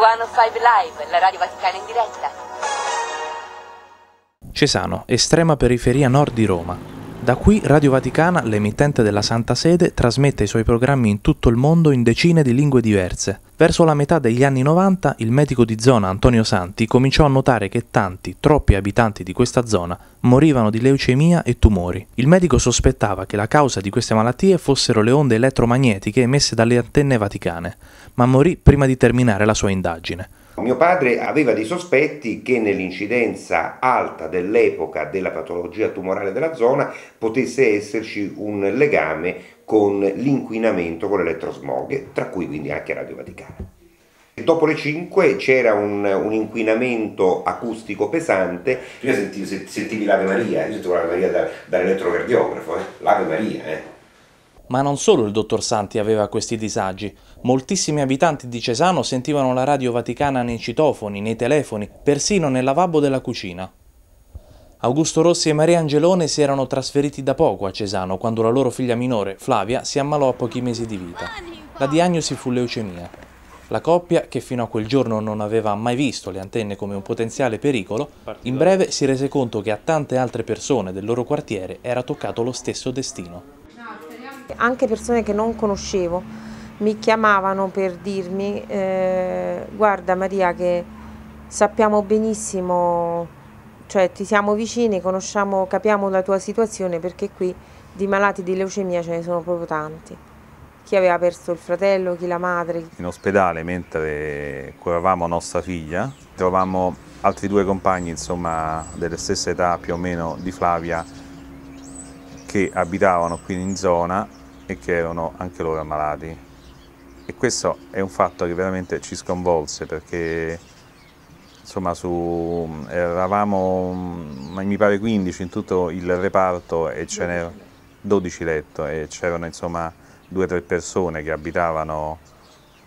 105 Live, la Radio Vaticana in diretta. Cesano, estrema periferia nord di Roma. Da qui Radio Vaticana, l'emittente della Santa Sede, trasmette i suoi programmi in tutto il mondo in decine di lingue diverse. Verso la metà degli anni 90, il medico di zona Antonio Santi cominciò a notare che tanti, troppi abitanti di questa zona morivano di leucemia e tumori. Il medico sospettava che la causa di queste malattie fossero le onde elettromagnetiche emesse dalle antenne vaticane, ma morì prima di terminare la sua indagine. Mio padre aveva dei sospetti che nell'incidenza alta dell'epoca della patologia tumorale della zona potesse esserci un legame con l'inquinamento, con l'elettrosmog, tra cui quindi anche Radio Vaticana. Dopo le 5 c'era un inquinamento acustico pesante. Prima sentivi l'Ave Maria, io sentivo l'Ave Maria dall'elettrocardiografo, l'Ave Maria. Ma non solo il dottor Santi aveva questi disagi. Moltissimi abitanti di Cesano sentivano la Radio Vaticana nei citofoni, nei telefoni, persino nel lavabo della cucina. Augusto Rossi e Maria Angelone si erano trasferiti da poco a Cesano quando la loro figlia minore, Flavia, si ammalò a pochi mesi di vita. La diagnosi fu leucemia. La coppia, che fino a quel giorno non aveva mai visto le antenne come un potenziale pericolo, in breve si rese conto che a tante altre persone del loro quartiere era toccato lo stesso destino. Anche persone che non conoscevo mi chiamavano per dirmi guarda Maria, che sappiamo benissimo, cioè ti siamo vicini, conosciamo, capiamo la tua situazione, perché qui di malati di leucemia ce ne sono proprio tanti. Chi aveva perso il fratello, chi la madre. In ospedale, mentre curavamo nostra figlia, trovammo altri due compagni, insomma, delle stesse età più o meno di Flavia, che abitavano qui in zona e che erano anche loro ammalati. E questo è un fatto che veramente ci sconvolse, perché insomma eravamo mi pare 15 in tutto il reparto e ce n'erano 12 letto e c'erano insomma 2 o 3 persone che abitavano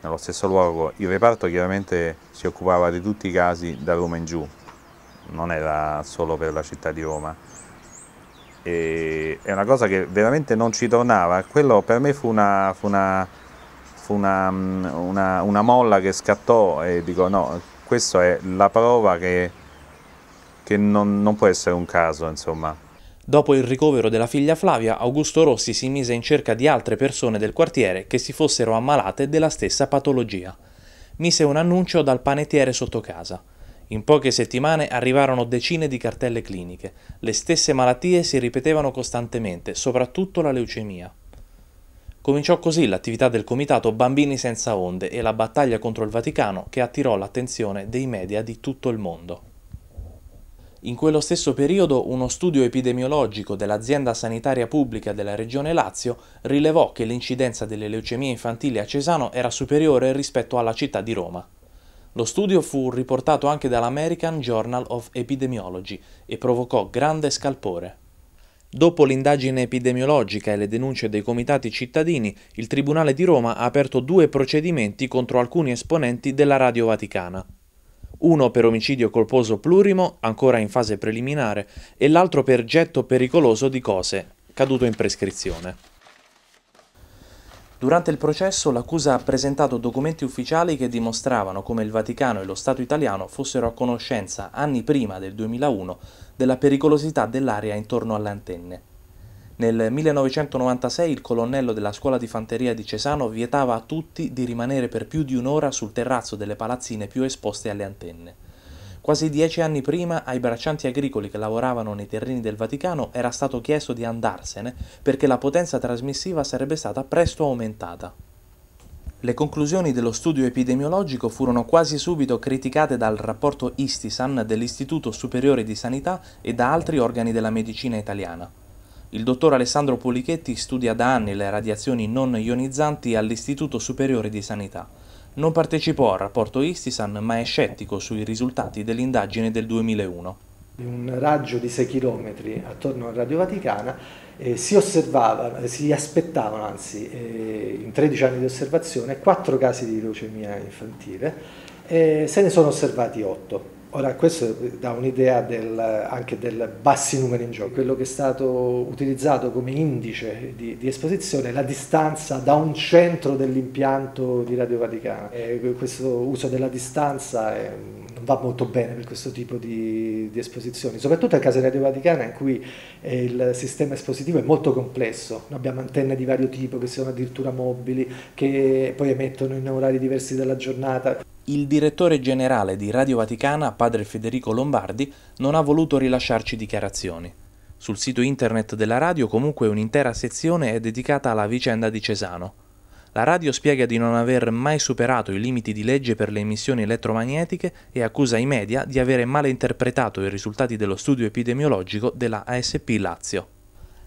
nello stesso luogo. Il reparto chiaramente si occupava di tutti i casi da Roma in giù, non era solo per la città di Roma. E è una cosa che veramente non ci tornava. Quello per me fu una molla che scattò e dico no, questa è la prova che non può essere un caso, insomma. Dopo il ricovero della figlia Flavia, Augusto Rossi si mise in cerca di altre persone del quartiere che si fossero ammalate della stessa patologia. Mise un annuncio dal panettiere sotto casa. In poche settimane arrivarono decine di cartelle cliniche. Le stesse malattie si ripetevano costantemente, soprattutto la leucemia. Cominciò così l'attività del comitato Bambini Senza Onde e la battaglia contro il Vaticano, che attirò l'attenzione dei media di tutto il mondo. In quello stesso periodo uno studio epidemiologico dell'azienda sanitaria pubblica della regione Lazio rilevò che l'incidenza delle leucemie infantili a Cesano era superiore rispetto alla città di Roma. Lo studio fu riportato anche dall'American Journal of Epidemiology e provocò grande scalpore. Dopo l'indagine epidemiologica e le denunce dei comitati cittadini, il Tribunale di Roma ha aperto 2 procedimenti contro alcuni esponenti della Radio Vaticana. Uno per omicidio colposo plurimo, ancora in fase preliminare, e l'altro per getto pericoloso di cose, caduto in prescrizione. Durante il processo l'accusa ha presentato documenti ufficiali che dimostravano come il Vaticano e lo Stato italiano fossero a conoscenza, anni prima del 2001, della pericolosità dell'area intorno alle antenne. Nel 1996 il colonnello della scuola di fanteria di Cesano vietava a tutti di rimanere per più di un'ora sul terrazzo delle palazzine più esposte alle antenne. Quasi 10 anni prima ai braccianti agricoli che lavoravano nei terreni del Vaticano era stato chiesto di andarsene perché la potenza trasmissiva sarebbe stata presto aumentata. Le conclusioni dello studio epidemiologico furono quasi subito criticate dal rapporto Istisan dell'Istituto Superiore di Sanità e da altri organi della medicina italiana. Il dottor Alessandro Polichetti studia da anni le radiazioni non ionizzanti all'Istituto Superiore di Sanità. Non partecipò al rapporto Istisan, ma è scettico sui risultati dell'indagine del 2001. In un raggio di 6 km attorno a Radio Vaticana si aspettavano, in 13 anni di osservazione, 4 casi di leucemia infantile, se ne sono osservati 8 Ora questo dà un'idea anche del bassi numeri in gioco. Quello che è stato utilizzato come indice di esposizione è la distanza da un centro dell'impianto di Radio Vaticana. Questo uso della distanza non va molto bene per questo tipo di esposizioni, soprattutto nel caso di Radio Vaticana in cui il sistema espositivo è molto complesso. Noi abbiamo antenne di vario tipo che sono addirittura mobili, che poi emettono in orari diversi della giornata. Il direttore generale di Radio Vaticana, padre Federico Lombardi, non ha voluto rilasciarci dichiarazioni. Sul sito internet della radio comunque un'intera sezione è dedicata alla vicenda di Cesano. La radio spiega di non aver mai superato i limiti di legge per le emissioni elettromagnetiche e accusa i media di avere male interpretato i risultati dello studio epidemiologico della ASP Lazio.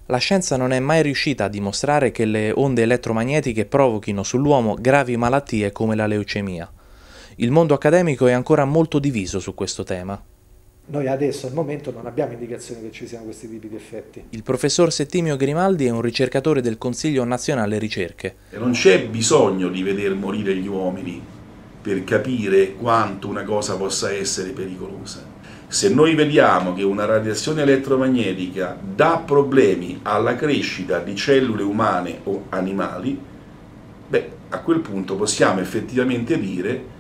La scienza non è mai riuscita a dimostrare che le onde elettromagnetiche provochino sull'uomo gravi malattie come la leucemia. Il mondo accademico è ancora molto diviso su questo tema. Noi adesso al momento non abbiamo indicazioni che ci siano questi tipi di effetti. Il professor Settimio Grimaldi è un ricercatore del Consiglio Nazionale Ricerche. E non c'è bisogno di veder morire gli uomini per capire quanto una cosa possa essere pericolosa. Se noi vediamo che una radiazione elettromagnetica dà problemi alla crescita di cellule umane o animali, a quel punto possiamo effettivamente dire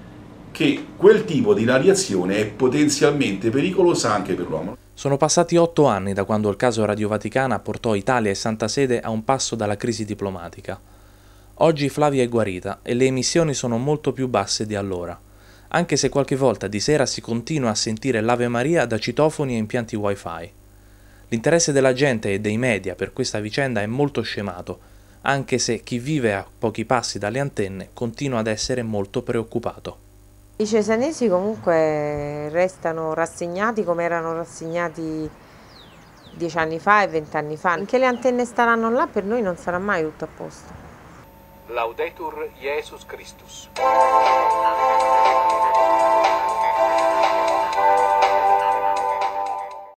che quel tipo di radiazione è potenzialmente pericolosa anche per l'uomo. Sono passati 8 anni da quando il caso Radio Vaticana portò Italia e Santa Sede a un passo dalla crisi diplomatica. Oggi Flavia è guarita e le emissioni sono molto più basse di allora, anche se qualche volta di sera si continua a sentire l'Ave Maria da citofoni e impianti wifi. L'interesse della gente e dei media per questa vicenda è molto scemato, anche se chi vive a pochi passi dalle antenne continua ad essere molto preoccupato. I cesanesi comunque restano rassegnati come erano rassegnati 10 anni fa e 20 anni fa. Finché le antenne staranno là, per noi non sarà mai tutto a posto. Laudetur Jesus Christus.